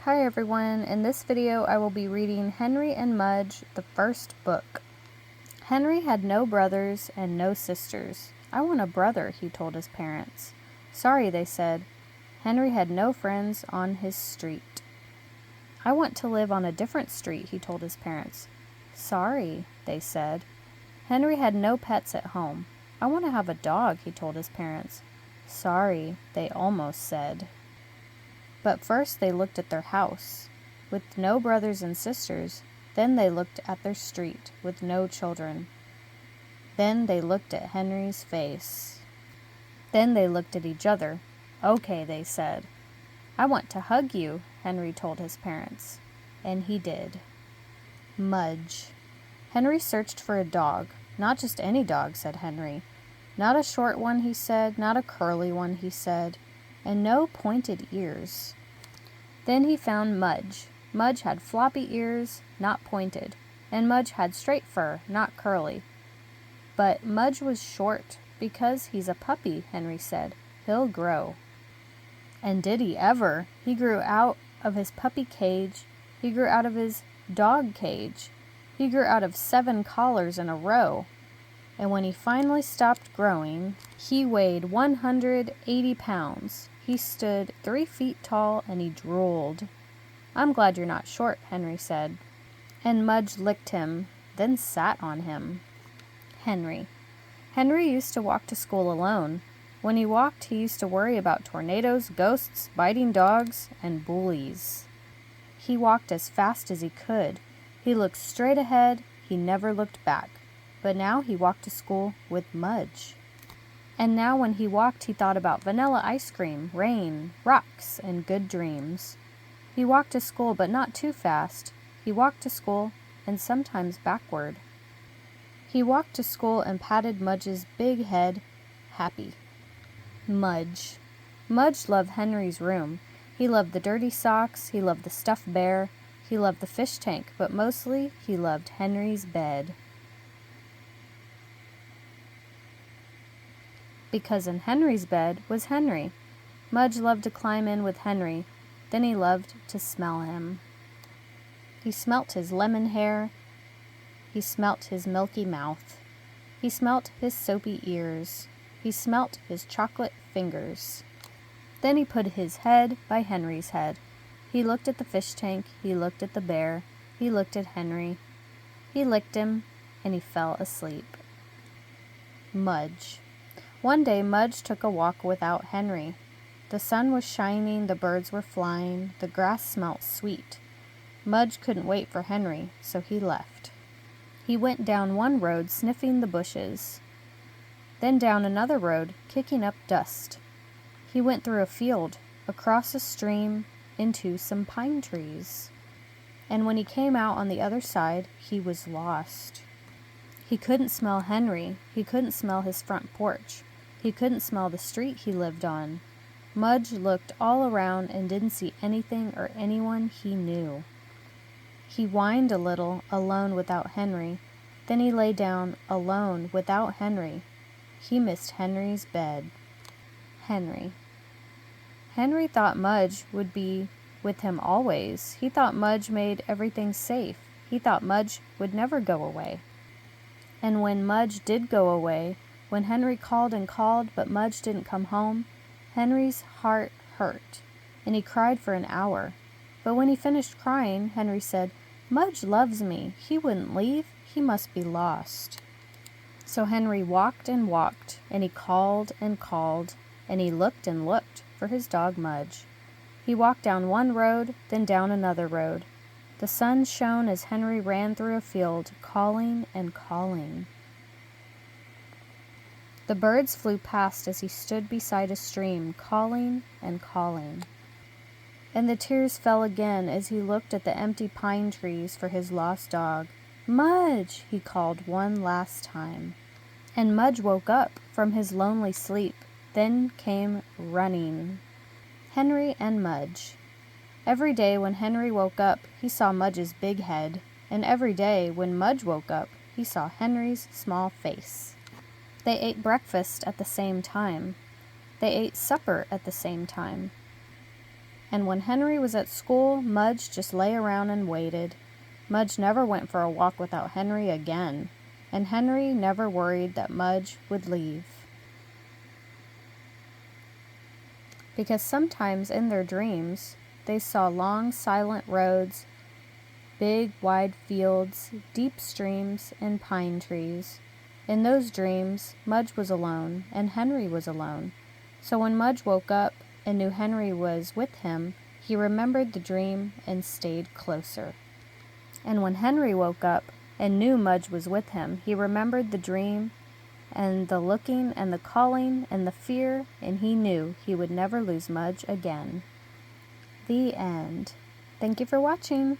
Hi everyone, in this video I will be reading Henry and Mudge, the first book. Henry had no brothers and no sisters. I want a brother, he told his parents. Sorry, they said. Henry had no friends on his street. I want to live on a different street, he told his parents. Sorry, they said. Henry had no pets at home. I want to have a dog, he told his parents. Sorry, they almost said. But first they looked at their house, with no brothers and sisters. Then they looked at their street, with no children. Then they looked at Henry's face. Then they looked at each other. Okay, they said. I want to hug you, Henry told his parents. And he did. Mudge. Henry searched for a dog. Not just any dog, said Henry. Not a short one, he said. Not a curly one, he said. And no pointed ears. Then he found Mudge. Mudge had floppy ears, not pointed, and Mudge had straight fur, not curly. But Mudge was short, because he's a puppy, Henry said. He'll grow. And did he ever? He grew out of his puppy cage. He grew out of his dog cage. He grew out of 7 collars in a row. And when he finally stopped growing, he weighed 180 pounds. He stood 3 feet tall and he drooled. I'm glad you're not short, Henry said. And Mudge licked him, then sat on him. Henry. Henry used to walk to school alone. When he walked, he used to worry about tornadoes, ghosts, biting dogs, and bullies. He walked as fast as he could. He looked straight ahead. He never looked back. But now he walked to school with Mudge. And now when he walked, he thought about vanilla ice cream, rain, rocks, and good dreams. He walked to school, but not too fast. He walked to school, and sometimes backward. He walked to school and patted Mudge's big head, happy. Mudge. Mudge loved Henry's room. He loved the dirty socks. He loved the stuffed bear. He loved the fish tank, but mostly he loved Henry's bed. Because in Henry's bed was Henry. Mudge loved to climb in with Henry. Then he loved to smell him. He smelt his lemon hair. He smelt his milky mouth. He smelt his soapy ears. He smelt his chocolate fingers. Then he put his head by Henry's head. He looked at the fish tank. He looked at the bear. He looked at Henry. He licked him, and he fell asleep. Mudge. One day Mudge took a walk without Henry. The sun was shining, the birds were flying, the grass smelt sweet. Mudge couldn't wait for Henry, so he left. He went down one road sniffing the bushes, then down another road kicking up dust. He went through a field, across a stream, into some pine trees. And when he came out on the other side, he was lost. He couldn't smell Henry. He couldn't smell his front porch. He couldn't smell the street he lived on. Mudge looked all around and didn't see anything or anyone he knew. He whined a little, alone without Henry. Then he lay down, alone without Henry. He missed Henry's bed. Henry. Henry thought Mudge would be with him always. He thought Mudge made everything safe. He thought Mudge would never go away. And when Mudge did go away, when Henry called and called, but Mudge didn't come home, Henry's heart hurt, and he cried for an hour. But when he finished crying, Henry said, Mudge loves me. He wouldn't leave. He must be lost. So Henry walked and walked, and he called and called, and he looked and looked for his dog Mudge. He walked down one road, then down another road. The sun shone as Henry ran through a field, calling and calling. The birds flew past as he stood beside a stream, calling and calling. And the tears fell again as he looked at the empty pine trees for his lost dog. Mudge, he called one last time. And Mudge woke up from his lonely sleep, then came running. Henry and Mudge. Every day when Henry woke up, he saw Mudge's big head, and every day when Mudge woke up, he saw Henry's small face. They ate breakfast at the same time. They ate supper at the same time. And when Henry was at school, Mudge just lay around and waited. Mudge never went for a walk without Henry again, and Henry never worried that Mudge would leave. Because sometimes in their dreams, they saw long, silent roads, big, wide fields, deep streams, and pine trees. In those dreams, Mudge was alone, and Henry was alone. So when Mudge woke up and knew Henry was with him, he remembered the dream and stayed closer. And when Henry woke up and knew Mudge was with him, he remembered the dream and the looking and the calling and the fear, and he knew he would never lose Mudge again. The end. Thank you for watching.